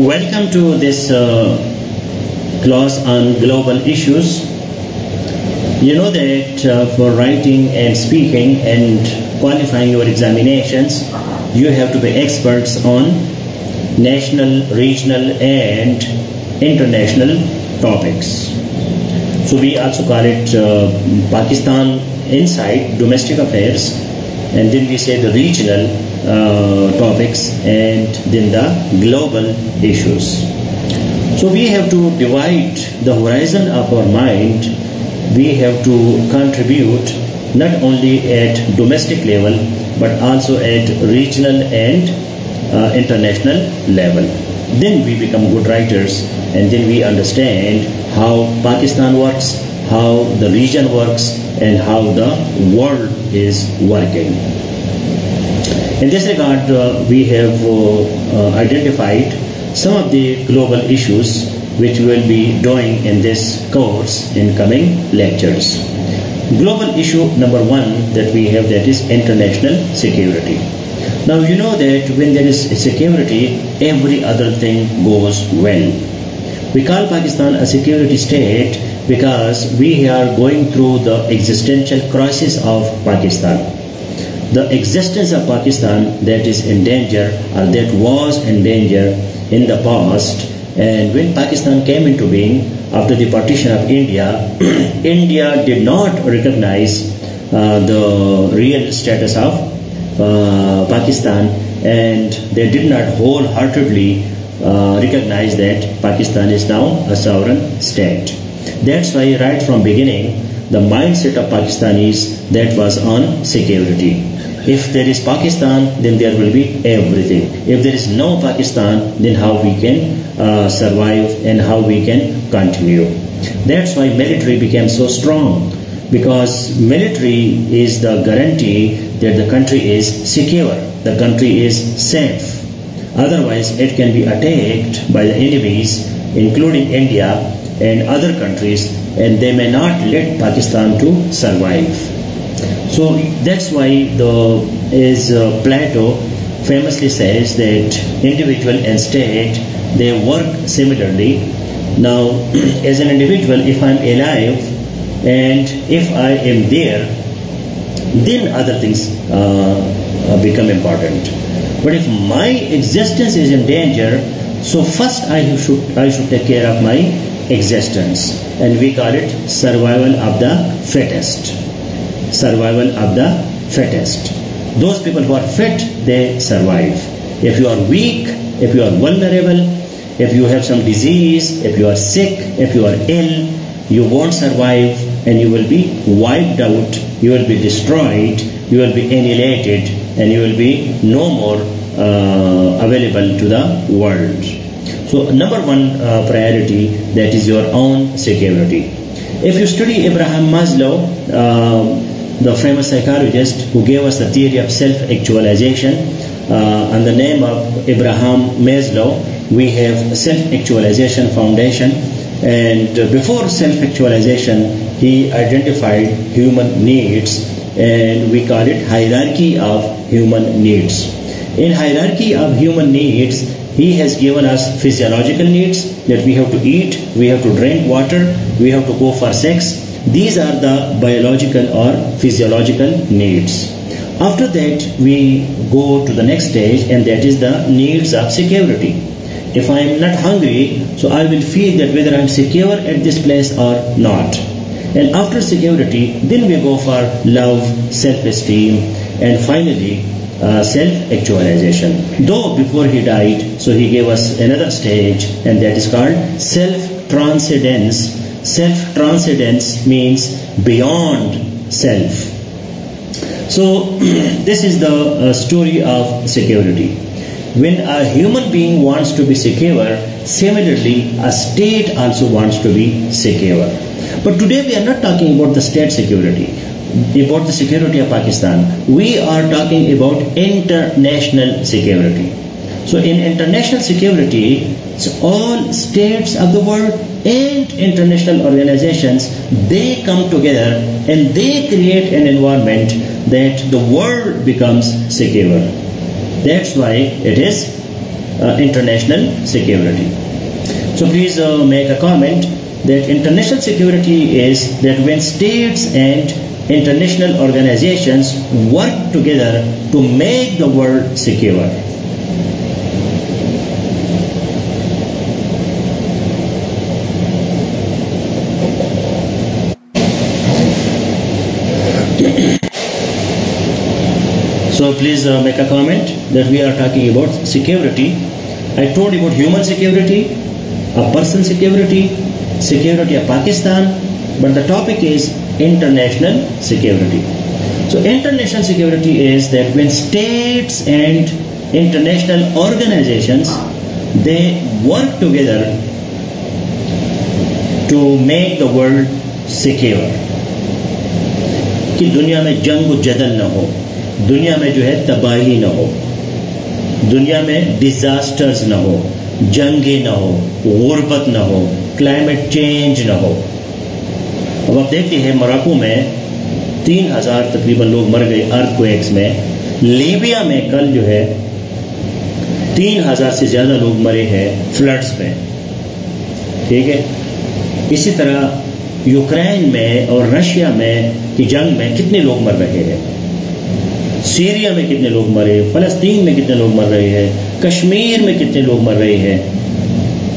Welcome to this class on global issues. You know that for writing and speaking and qualifying your examinations, you have to be experts on national, regional and international topics. So we also call it Pakistan Insight, domestic affairs, and then we say the regional topics and then the global issues. So we have to divide the horizon of our mind. We have to contribute not only at domestic level but also at regional and international level. Then we become good writers, and then we understand how Pakistan works, how the region works, and how the world is working. In this regard, we have identified some of the global issues which we will be doing in this course in coming lectures. Global issue number one that we have, that is international security. Now you know that when there is security, every other thing goes well. We call Pakistan a security state because we are going through the existential crisis of Pakistan. The existence of Pakistan that is in danger, or that was in danger in the past, and when Pakistan came into being after the partition of India, India did not recognize the real status of Pakistan, and they did not wholeheartedly recognize that Pakistan is now a sovereign state. That's why right from beginning the mindset of Pakistanis that was on security. If there is Pakistan, then there will be everything. If there is no Pakistan, then how we can survive and how we can continue. That's why military became so strong, because military is the guarantee that the country is secure, the country is safe. Otherwise, it can be attacked by the enemies, including India and other countries, and they may not let Pakistan to survive. So that's why Plato famously says that individual and state, they work similarly. Now, as an individual, if I'm alive and if I am there, then other things become important. But if my existence is in danger, so first I should take care of my existence, and we call it survival of the fittest. Survival of the fittest. Those people who are fit, they survive. If you are weak, if you are vulnerable, if you have some disease, if you are sick, if you are ill, you won't survive, and you will be wiped out, you will be destroyed, you will be annihilated, and you will be no more available to the world. So number one priority, that is your own security. If you study Abraham Maslow, the famous psychologist who gave us the theory of self-actualization, and the name of Abraham Maslow, we have self-actualization foundation, and before self-actualization he identified human needs, and we call it hierarchy of human needs. In hierarchy of human needs, he has given us physiological needs, that we have to eat, we have to drink water, we have to go for sex. These are the biological or physiological needs. After that, we go to the next stage, and that is the needs of security. If I am not hungry, so I will feel that whether I am secure at this place or not. And after security, then we go for love, self-esteem, and finally self-actualization. Though before he died, so he gave us another stage, and that is called self-transcendence. Self-transcendence means beyond self. So this is the story of security. When a human being wants to be secure, similarly a state also wants to be secure. But today we are not talking about the state security, about the security of Pakistan. We are talking about international security. So in international security, so all states of the world and international organizations, they come together and they create an environment that the world becomes secure. That's why it is international security. So please make a comment that international security is that when states and international organizations work together to make the world secure. So please make a comment that we are talking about security. I told you about human security, a person security, security of Pakistan, but the topic is international security. So international security is that when states and international organizations, they work together to make the world secure. کہ دنیا میں جنگ و جدل نہ ہو, دنیا میں جو ہے تباہی نہ ہو, دنیا میں ڈیزاسٹرز نہ ہو, جنگیں نہ ہو, غربت نہ ہو, کلائمیٹ چینج نہ ہو. اب آپ دیکھتے ہیں موراکو میں 3000 تقریباً لوگ مر گئے ارتھ کویکس میں. لیبیا میں کل جو ہے 3000 سے زیادہ لوگ مرے ہیں فلڈز میں. ٹھیک ہے, اسی طرح یوکرین میں اور رشیا میں کی جنگ میں کتنے لوگ مر رہے ہیں, سیریا میں کتنے لوگ مرے, فلسطین میں کتنے لوگ مر رہے ہیں, کشمیر میں کتنے لوگ مر رہے ہیں.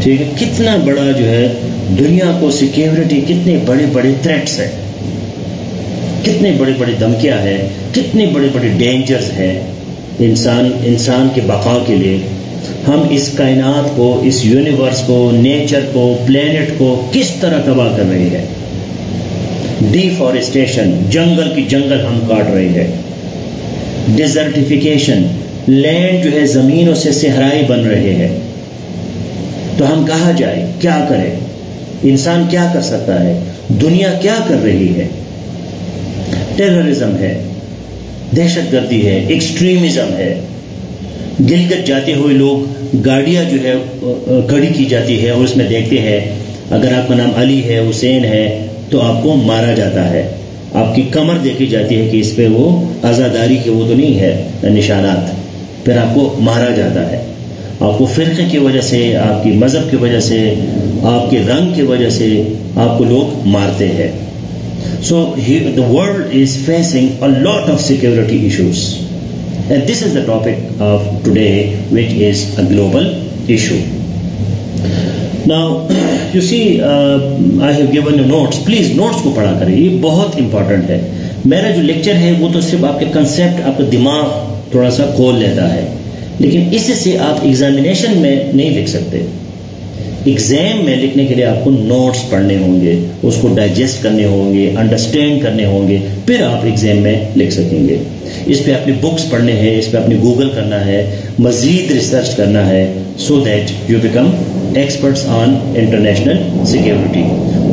ٹھیک ہے, کتنا بڑا جو ہے دنیا کو سیکیورٹی, کتنے بڑے بڑے تھریٹس ہیں, کتنے بڑے بڑے دھمکیاں ہیں, کتنے بڑے بڑے ڈینجرز ہیں انسان کے بقا کے لیے. ہم اس کائنات کو, اس یونیورس کو, نیچر کو, پلینٹ کو کس طرح تباہ کر رہے ہیں. ڈیفارسٹیشن, جنگل کی جنگل ہم کاٹ رہے ہیں. ڈیزرٹیفیکیشن, لینڈ جو ہے زمینوں سے صحرائی بن رہے ہیں. تو ہم کہاں جائیں, کیا کریں, انسان کیا کر سکتا ہے, دنیا کیا کر رہی ہے. ٹیررزم ہے, دہشت گردی ہے, ایکسٹریمزم ہے. گلگت جاتے ہوئے لوگ گاڑیاں جو ہے کھڑی کی جاتی ہے اور اس میں دیکھتے ہیں اگر آپ کا نام علی ہے, حسین ہے, تو آپ کو مارا جاتا ہے. آپ کی کمر دیکھی جاتی ہے کہ اس پہ وہ عزاداری کے وہ تو نہیں ہے نشانات, پھر آپ کو مارا جاتا ہے. آپ کو فرقے کی وجہ سے, آپ کی مذہب کی وجہ سے, آپ کے رنگ کی وجہ سے آپ کو لوگ مارتے ہیں. So the world is facing a lot of security issues, and this is the topic of today, which is a global issue. Now you see, I have given you notes. Please notes کو پڑھا کریں, یہ بہت important ہے. میرا جو lecture ہے وہ تو صرف آپ کے کنسیپٹ, آپ کا دماغ تھوڑا سا کھول لیتا ہے, لیکن اس سے آپ ایگزامینیشن میں نہیں لکھ سکتے. ایگزام میں لکھنے کے لیے آپ کو نوٹس پڑھنے ہوں گے, اس کو ڈائجسٹ کرنے ہوں گے, انڈرسٹینڈ کرنے ہوں گے, پھر آپ ایگزام میں لکھ سکیں گے. اس پہ اپنے بکس پڑھنے ہیں, اس پہ اپنے گوگل کرنا ہے, مزید ریسرچ کرنا ہے, so that you become experts on international security.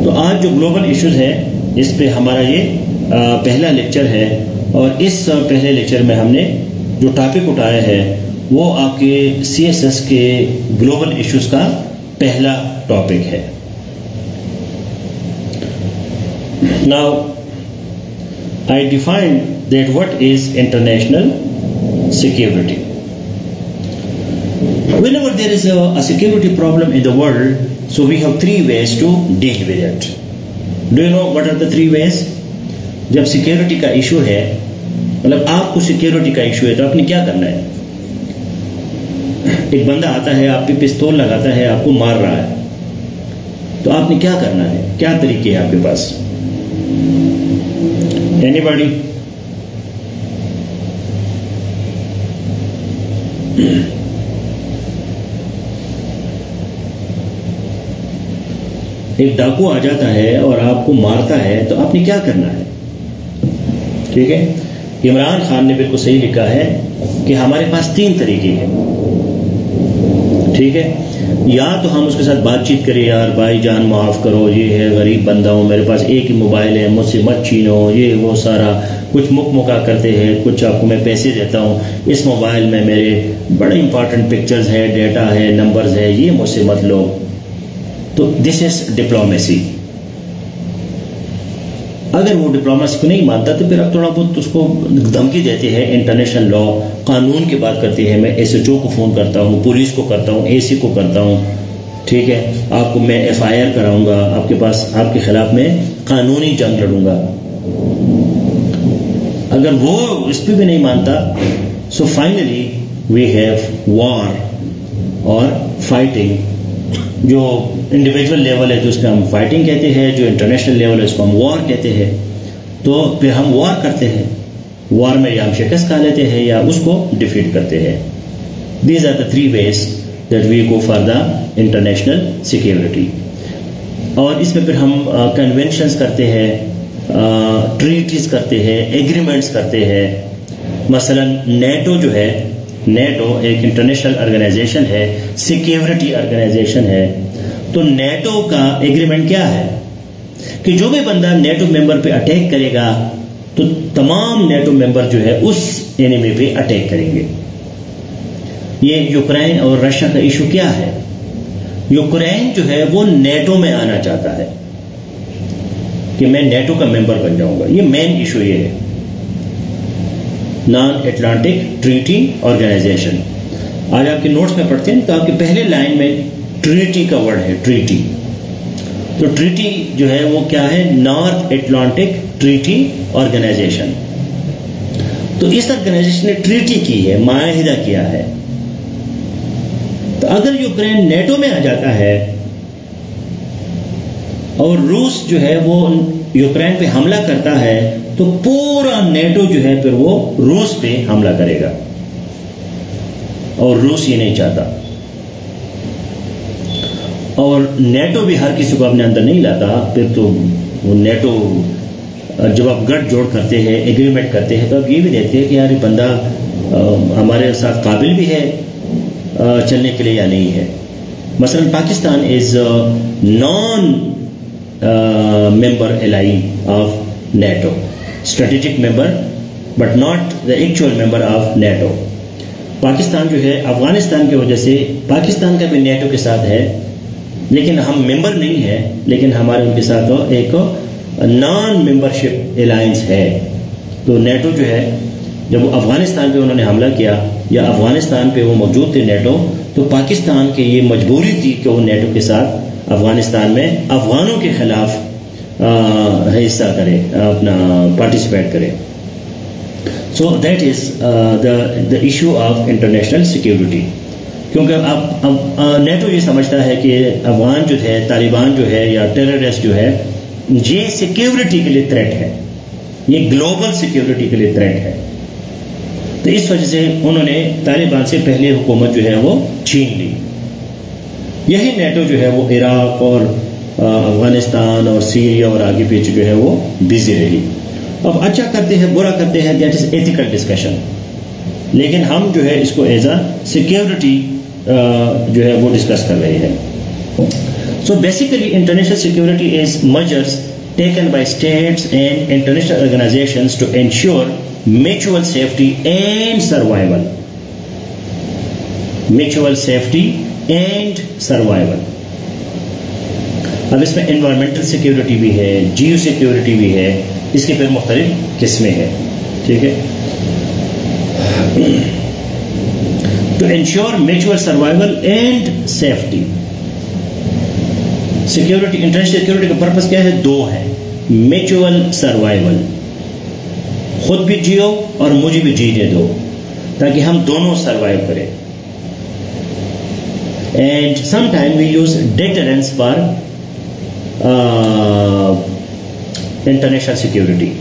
تو آج جو گلوبل ایشوز ہے اس پہ ہمارا یہ پہلا لیکچر ہے, اور اس پہلے لیکچر میں ہم نے جو ٹاپک اٹھایا ہے وہ آپ کے CSS کے گلوبل ایشوز کا پہلا ٹاپک ہے. Now I define that what is international security. Whenever there is a security problem in the world, so we have three ways to deal with it. Do you know what are the three ways? جب security کا issue ہے, مطلب آپ کو security کا issue ہے, تو آپ نے کیا کرنا ہے. ایک بندہ آتا ہے, آپ پہ پستول لگاتا ہے, آپ کو مار رہا ہے, تو آپ نے کیا کرنا ہے, کیا طریقے ہیں آپ کے پاس. Anybody? ایک ڈاکو آ جاتا ہے اور آپ کو مارتا ہے, تو آپ نے کیا کرنا ہے. ٹھیک ہے, عمران خان نے بالکل صحیح لکھا ہے کہ ہمارے پاس 3 طریقے ہیں. ٹھیک ہے, یا تو ہم اس کے ساتھ بات چیت کریں, یار بھائی جان معاف کرو, یہ ہے غریب بندہ ہوں, میرے پاس ایک ہی موبائل ہے, مجھ سے مت چھینو, یہ وہ سارا کچھ مکا کرتے ہیں, کچھ آپ کو میں پیسے دیتا ہوں, اس موبائل میں میرے بڑے امپورٹنٹ پکچرز ہے, ڈیٹا ہے, نمبرز ہے, یہ مجھ سے مت لو. تو دس از ڈپلومیسی. اگر وہ ڈپلوماسی کو نہیں مانتا تو پھر اب تھوڑا بہت اس کو دھمکی دیتے ہیں، انٹرنیشنل لا قانون کی بات کرتے ہیں، میں SHO کو فون کرتا ہوں، پولیس کو کرتا ہوں، AC کو کرتا ہوں، ٹھیک ہے، آپ کو میں FIR کراؤں گا، آپ کے پاس آپ کے خلاف میں قانونی جنگ لڑوں گا. اگر وہ اس پہ بھی نہیں مانتا، سو فائنلی وی ہیو وار اور فائٹنگ. جو انڈیویجول لیول ہے تو اس کو ہم فائٹنگ کہتے ہیں، جو انٹرنیشنل لیول ہے اس کو ہم وار کہتے ہیں. تو پھر ہم وار کرتے ہیں، وار میں یا ہم شکست کھا لیتے ہیں یا اس کو ڈیفیٹ کرتے ہیں. These are the 3 ways that we go for the international security. اور اس میں پھر ہم کنونشنز کرتے ہیں، ٹریٹیز کرتے ہیں، ایگریمنٹس کرتے ہیں. مثلا نیٹو جو ہے، نیٹو ایک انٹرنیشنل آرگنائزیشن ہے، سیکیورٹی آرگنائزیشن ہے. تو نیٹو کا ایگریمنٹ کیا ہے کہ جو بھی بندہ نیٹو ممبر پہ اٹیک کرے گا تو تمام نیٹو ممبر جو ہے اس اینیمی پہ اٹیک کریں گے. یہ یوکرین اور رشیا کا ایشو کیا ہے؟ یوکرین جو ہے وہ نیٹو میں آنا چاہتا ہے کہ میں نیٹو کا ممبر بن جاؤں گا. یہ مین ایشو یہ ہے، نان اٹلانٹک ٹریٹی آرگنائزیشن. آج آپ کے نوٹس میں پڑھتے ہیں تو آپ کے پہلے لائن میں ٹریٹی کا ورڈ ہے، ٹریٹی. تو ٹریٹی جو ہے وہ کیا ہے؟ North Atlantic Treaty Organization. تو اس آرگنائزیشن نے ٹریٹی کی ہے، معاہدہ کیا ہے. تو اگر یوکرین نیٹو میں آ جاتا ہے اور روس جو ہے وہ یوکرین پہ حملہ کرتا ہے تو پورا نیٹو جو ہے پھر وہ روس پہ حملہ کرے گا، اور روس یہ نہیں چاہتا. اور نیٹو بھی ہر کسی کو اپنے اندر نہیں لاتا. پھر تو نیٹو جب آپ گٹھ جوڑ کرتے ہیں، ایگریمنٹ کرتے ہیں، تو آپ یہ بھی دیکھتے ہیں کہ یار یہ بندہ ہمارے ساتھ قابل بھی ہے چلنے کے لیے یا نہیں ہے. مثلا Pakistan is non member ally of NATO, strategic member but not the actual member of NATO. Pakistan جو ہے افغانستان کی وجہ سے، پاکستان کا بھی نیٹو کے ساتھ ہے لیکن ہم ممبر نہیں ہیں، لیکن ہمارے ان کے ساتھ ایک نان ممبرشپ الائنس ہے. تو نیٹو جو ہے جب افغانستان پہ انہوں نے حملہ کیا یا افغانستان پہ وہ موجود تھے نیٹو، تو پاکستان کی یہ مجبوری تھی کہ وہ نیٹو کے ساتھ افغانستان میں افغانوں کے خلاف حصہ کرے، اپنا پارٹیسپیٹ کرے. سو that is the issue of international security. کیونکہ اب نیٹو یہ سمجھتا ہے کہ افغان جو ہے، طالبان جو ہے یا ٹیررسٹ جو ہے، یہ سیکیورٹی کے لیے تھریٹ ہے، یہ گلوبل سیکیورٹی کے لیے تھریٹ ہے. تو اس وجہ سے انہوں نے طالبان سے پہلے حکومت جو ہے وہ چھین لی. یہی نیٹو جو ہے وہ عراق اور افغانستان اور سیریا اور آگے پیچھے جو ہے وہ بزی رہی. اب اچھا کرتے ہیں، برا کرتے ہیں، دیٹ از ایتھیکل ڈسکشن. لیکن ہم جو ہے اس کو ایز اے سیکیورٹی جو ہے وہ ڈسکس کر رہے ہیں. So basically international security is measures taken by states and international organizations to ensure mutual safety and survival. Mutual safety and survival. اب اس میں انوائرمنٹل سیکیورٹی بھی ہے، جیو سیکیورٹی بھی ہے، اس کی پھر مختلف قسمیں ہیں. ٹھیک ہے. To ensure mutual survival and safety. Security, international security کا پرپس کیا ہے؟ 2 ہے. میچول سروائیول، خود بھی جیو اور مجھے بھی جینے دو تاکہ ہم دونوں سروائیو کریں. And some time we use deterrence for international security.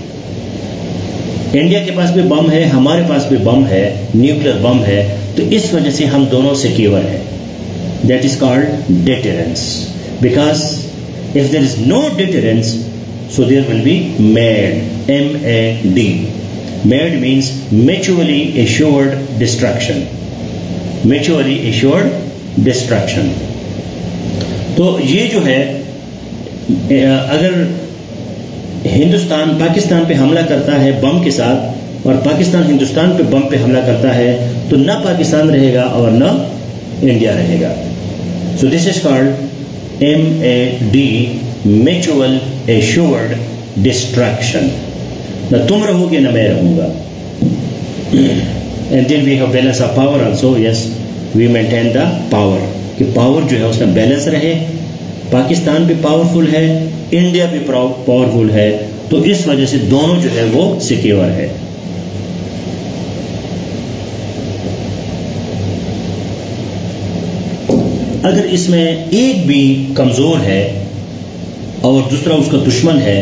India کے پاس بھی بم ہے، ہمارے پاس بھی بم ہے، نیوکلیر بم ہے، تو اس وجہ سے ہم دونوں سیکیور ہیں. That is called deterrence. Because if there is no deterrence, so there will be MAD. M-A-D. MAD means mutually assured destruction. Mutually assured destruction. تو یہ جو ہے اگر ہندوستان پاکستان پہ حملہ کرتا ہے بم کے ساتھ اور پاکستان ہندوستان پہ بم پہ حملہ کرتا ہے تو نہ پاکستان رہے گا اور نہ انڈیا رہے گا. So this is called MAD, mutual assured destruction. نہ تم رہو گے نہ میں رہوں گا. And then we have balance of power also. Yes, we maintain the power. کہ پاور جو ہے اس میں بیلنس رہے. پاکستان بھی پاورفل ہے, انڈیا بھی پاورفل ہے, تو اس وجہ سے دونوں جو ہے وہ سیکیور ہے. اگر اس میں ایک بھی کمزور ہے اور دوسرا اس کا دشمن ہے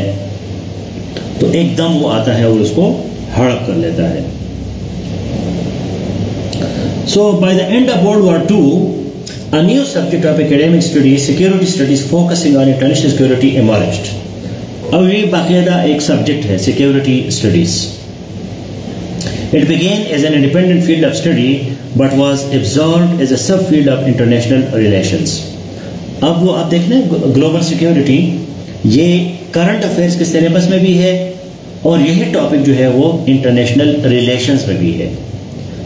تو ایک دم وہ آتا ہے اور اس کو ہڑپ کر لیتا ہے. So by the end of World War II, a new subject of academic studies, security studies focusing on international security emerged. اب یہ باقاعدہ ایک سبجیکٹ ہے security studies. It began as an independent field of study but was absorbed as a subfield of international relations. اب وہ آپ دیکھ لیں گلوبل سیکیورٹی یہ کرنٹ افیئرس کے سلیبس میں بھی ہے اور یہی ٹاپک جو ہے وہ انٹرنیشنل ریلیشنز میں بھی ہے.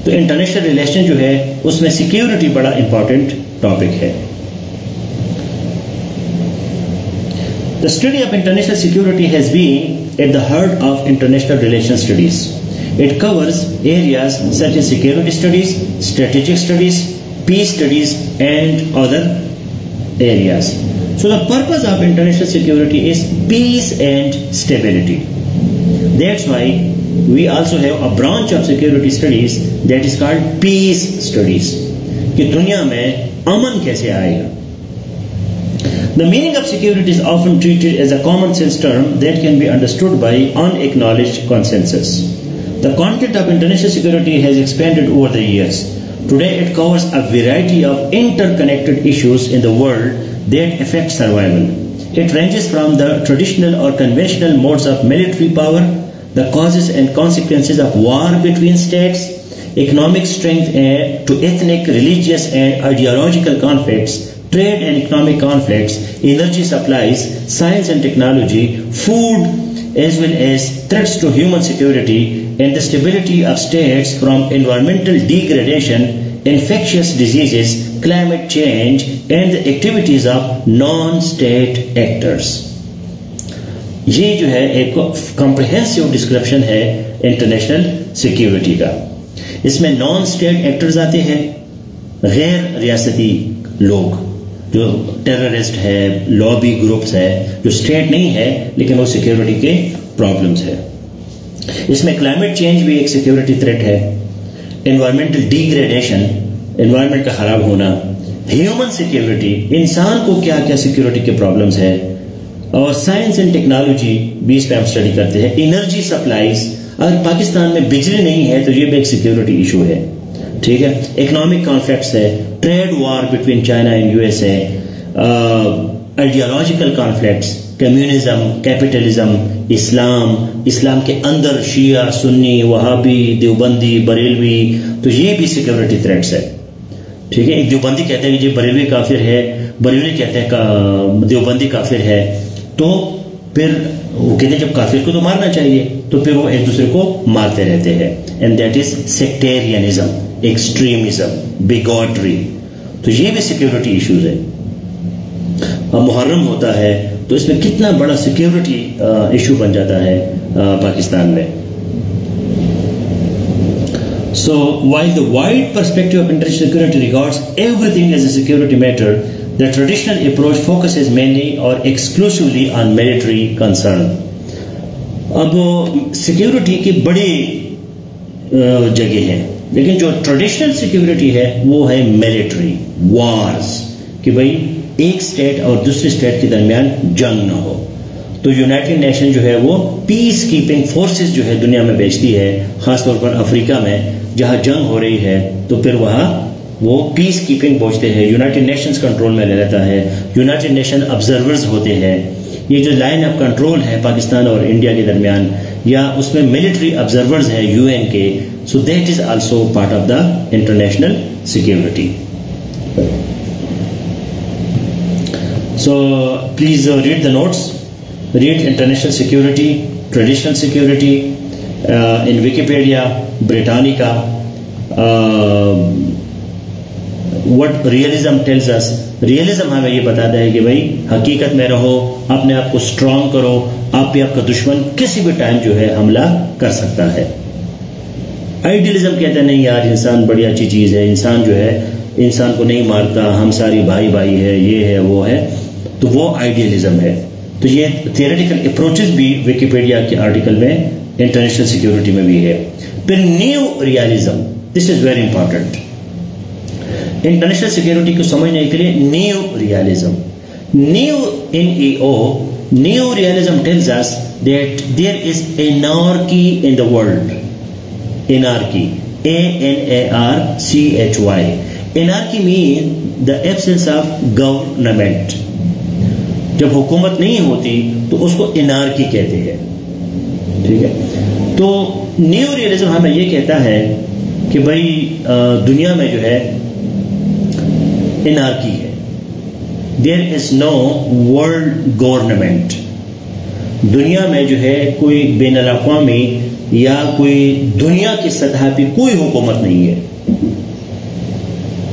تو انٹرنیشنل ریلیشن جو ہے اس میں سیکیورٹی بڑا امپورٹنٹ ٹاپک ہے. The study of international security has been at the heart of international relations studies. It covers areas such as security studies, strategic studies, peace studies, and other areas. So the purpose of international security is peace and stability. That's why we also have a branch of security studies that is called peace studies. کہ دنیا میں امن کیسے آئے گا. The meaning of security is often treated as a common sense term that can be understood by unacknowledged consensus. The content of international security has expanded over the years. Today it covers a variety of interconnected issues in the world that affect survival. It ranges from the traditional or conventional modes of military power, the causes and consequences of war between states, economic strength to ethnic, religious and ideological conflicts, trade and economic conflicts, energy supplies, science and technology, food, as well as threats to human security and the stability of states from environmental degradation, infectious diseases, climate change, and the activities of non-state actors. یہ جو ہے ایک comprehensive description ہے international security کا. اس میں non state actors آتے ہیں, غیر ریاستی لوگ جو ٹیررسٹ ہے, لابی گروپس ہے جو اسٹیٹ نہیں ہے لیکن وہ سیکیورٹی کے پرابلمس ہے. اس میں کلائمیٹ چینج بھی ایک سیکیورٹی تھریٹ ہے, انوائرمنٹل ڈیگریڈیشن, انوائرمنٹ کا خراب ہونا, ہیومن سیکیورٹی, انسان کو کیا کیا سیکیورٹی کے پرابلمس ہے, اور سائنس اینڈ ٹیکنالوجی بھی اس پہ ہم اسٹڈی کرتے ہیں. انرجی سپلائیز, اگر پاکستان میں بجلی نہیں ہے تو یہ بھی ایک سیکیورٹی ایشو ہے. ٹھیک ہے. اکنامک کانفلکٹس ہے, trade war between China and U S A, ideological conflicts, communism, capitalism, اسلام کے اندر شیعہ, سنی, وہابی, دیوبندی, بریلوی, تو یہ بھی سیکیورٹی تھریٹس ہے. ٹھیک ہے. ایک دیوبندی کہتے ہیں کہ جی بریلوی کافر ہے, بریلوی کہتے ہیں دیوبندی کافر ہے, تو پھر وہ کہتے ہیں جب کافر کو تو مارنا چاہیے, تو پھر وہ ایک دوسرے کو مارتے رہتے ہیں. And that is sectarianism, extremism, bigotry. تو یہ بھی سیکیورٹی ایشوز ہے. اب محرم ہوتا ہے تو اس میں کتنا بڑا سیکیورٹی ایشو بن جاتا ہے پاکستان میں. So while the wide perspective of international security regards everything as a security matter, the traditional approach focuses mainly or exclusively on military concern. اب سیکیورٹی کی بڑی جگہ ہے, لیکن جو ٹریڈیشنل سیکیورٹی ہے وہ ہے ملٹری وارز, کہ بھئی ایک اسٹیٹ اور دوسری اسٹیٹ کے درمیان جنگ نہ ہو. تو یونائٹڈ نیشن جو ہے وہ پیس کیپنگ فورسز جو ہے دنیا میں بھیجتی ہے, خاص طور پر افریقہ میں جہاں جنگ ہو رہی ہے تو پھر وہاں وہ پیس کیپنگ پہنچتے ہیں. یونائٹڈ نیشنز کنٹرول میں لے لیتا ہے, یونائٹڈ نیشن آبزرورز ہوتے ہیں. یہ جو لائن آف کنٹرول ہے پاکستان اور انڈیا کے درمیان, یا اس میں ملٹری آبزرورز ہیں یو این کے, so that is also part of the international security. So please read the notes, read international security, traditional security in Wikipedia, Britannica, what realism tells us. Realism ہمیں یہ بتاتا ہے کہ بھائی حقیقت میں رہو, اپنے آپ کو اسٹرانگ کرو, آپ پہ آپ کا دشمن کسی بھی ٹائم جو ہے حملہ کر سکتا ہے. آئیڈیلزم کہتا ہے نہیں یار انسان بڑی اچھی چیز ہے, انسان جو ہے انسان کو نہیں مارتا, ہم ساری بھائی بھائی ہے, یہ ہے وہ ہے, تو وہ آئیڈیلزم ہے. تو یہ تھیوریٹیکل اپروچز بھی ویکیپیڈیا کے آرٹیکل میں انٹرنیشنل سیکیورٹی میں بھی ہے. پھر neo realism, this is very important. International security کو سمجھنے کے لیے neo realism, neo NEO, neo realism tells us that there is anarchy in the world. Anarchy, ANARCHY. Anarchy means the absence of government. جب حکومت نہیں ہوتی تو اس کو انارکی کہتے ہیں. ٹھیک ہے, تو نیو ریئلزم ہمیں یہ کہتا ہے کہ بھائی دنیا میں جو ہے انارکی ہے. دیر از نو ورلڈ گورنمنٹ. دنیا میں جو ہے کوئی بین الاقوامی یا کوئی دنیا کی سطح پہ کوئی حکومت نہیں ہے.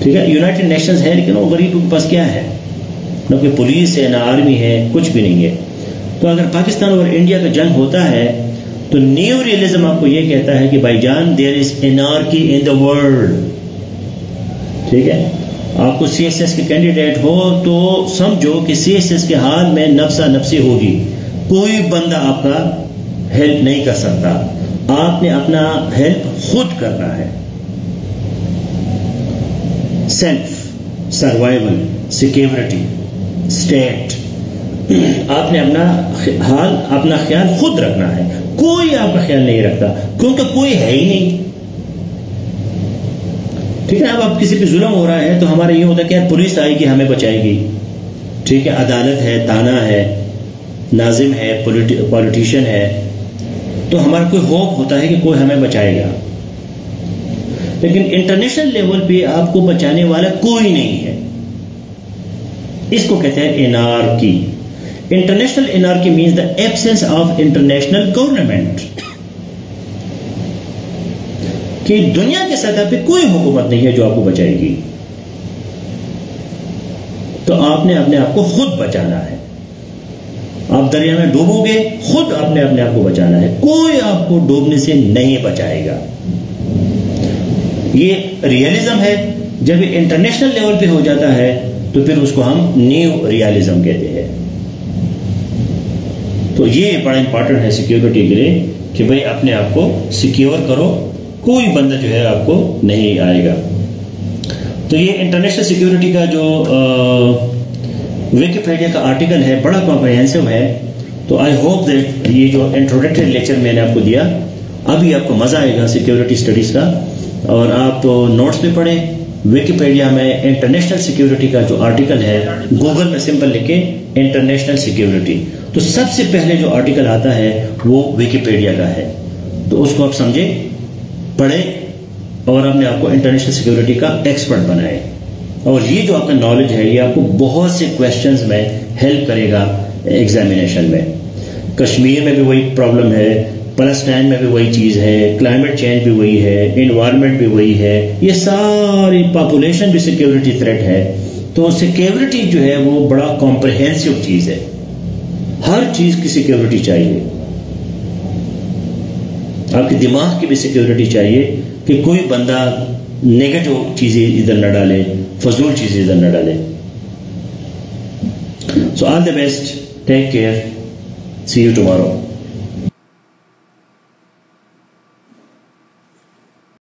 ٹھیک ہے, یونائٹڈ نیشنز ہے لیکن وہ غریبوں کے پاس کیا ہے, نہ کوئی پولیس ہے, نہ آرمی ہے, کچھ بھی نہیں ہے. تو اگر پاکستان اور انڈیا کا جنگ ہوتا ہے تو نیو ریئلزم آپ کو یہ کہتا ہے کہ بھائی جان دیر از انارکی ان دا ورلڈ. ٹھیک ہے, آپ کو CSS کے کینڈیڈیٹ ہو تو سمجھو کہ CSS کے حال میں نفسا نفسی ہوگی, کوئی بندہ آپ کا ہیلپ نہیں کر سکتا, آپ نے اپنا ہیلپ خود کرنا ہے. سیلف سروائیول, سیکیورٹی, اسٹیٹ, آپ نے اپنا حال اپنا خیال خود رکھنا ہے, کوئی آپ کا خیال نہیں رکھتا کیونکہ کوئی ہے ہی نہیں. ٹھیک ہے, اب آپ کسی پہ ظلم ہو رہا ہے تو ہمارا یہ ہوتا ہے کہ یار پولیس آئے گی ہمیں بچائے گی. ٹھیک ہے, عدالت ہے, تانا ہے, ناظم ہے, پولیٹیشین ہے, تو ہمارا کوئی ہوپ ہوتا ہے کہ کوئی ہمیں بچائے گا. لیکن انٹرنیشنل لیول پہ آپ کو بچانے والا کوئی نہیں ہے. اس کو کہتے ہیں anarchy. International anarchy means the absence of international government, کہ دنیا کے سطح پہ کوئی حکومت نہیں ہے جو آپ کو بچائے گی. تو آپ نے اپنے آپ کو خود بچانا ہے. آپ دریا میں ڈوبو گے, خود آپ نے اپنے آپ کو بچانا ہے, کوئی آپ کو ڈوبنے سے نہیں بچائے گا. یہ ریئلزم ہے. جب یہ انٹرنیشنل لیول پہ ہو جاتا ہے تو پھر اس کو ہم نیو ریئلزم کہتے ہیں. تو یہ بڑا امپورٹنٹ ہے سیکیورٹی کے لیے کہ بھائی اپنے آپ کو سیکیور کرو, کوئی بندہ جو ہے آپ کو نہیں آئے گا. تو یہ انٹرنیشنل سیکیورٹی کا جو ویکیپیڈیا کا آرٹیکل ہے بڑا کمپریہنسو ہے. تو آئی ہوپ دیٹ یہ جو انٹروڈکٹری لیکچر میں نے آپ کو دیا ابھی آپ کو مزہ آئے گا سیکیورٹی اسٹڈیز کا, اور آپ نوٹس پہ پڑھیں. ویکیپیڈیا میں انٹرنیشنل سیکیورٹی کا جو آرٹیکل ہے گوگل میں سمپل لکھے انٹرنیشنل سیکیورٹی, تو سب سے پہلے جو آرٹیکل آتا ہے وہ ویکیپیڈیا کا ہے. تو اس کو آپ سمجھے, پڑھے اور اپنے آپ کو انٹرنیشنل سیکیورٹی کا ایکسپرٹ بنائے. اور یہ جو آپ کا نالج ہے یہ آپ کو بہت سے کویسچنز میں ہیلپ کرے گا ایگزامینیشن میں. کشمیر میں بھی وہی پرابلم ہے, پلسٹائن میں بھی وہی چیز ہے, کلائمیٹ چینج بھی وہی ہے, انوائرمنٹ بھی وہی ہے, یہ ساری پاپولیشن بھی سیکیورٹی تھریٹ ہے. تو سیکیورٹی جو ہے وہ بڑا کمپریہنسو چیز ہے, ہر چیز کی سیکیورٹی چاہیے. آپ کے دماغ کی بھی سیکیورٹی چاہیے کہ کوئی بندہ نیگیٹو چیزیں ادھر نہ ڈالے, فضول چیزیں ادھر نہ ڈالے. So all the best, take care, see you tomorrow.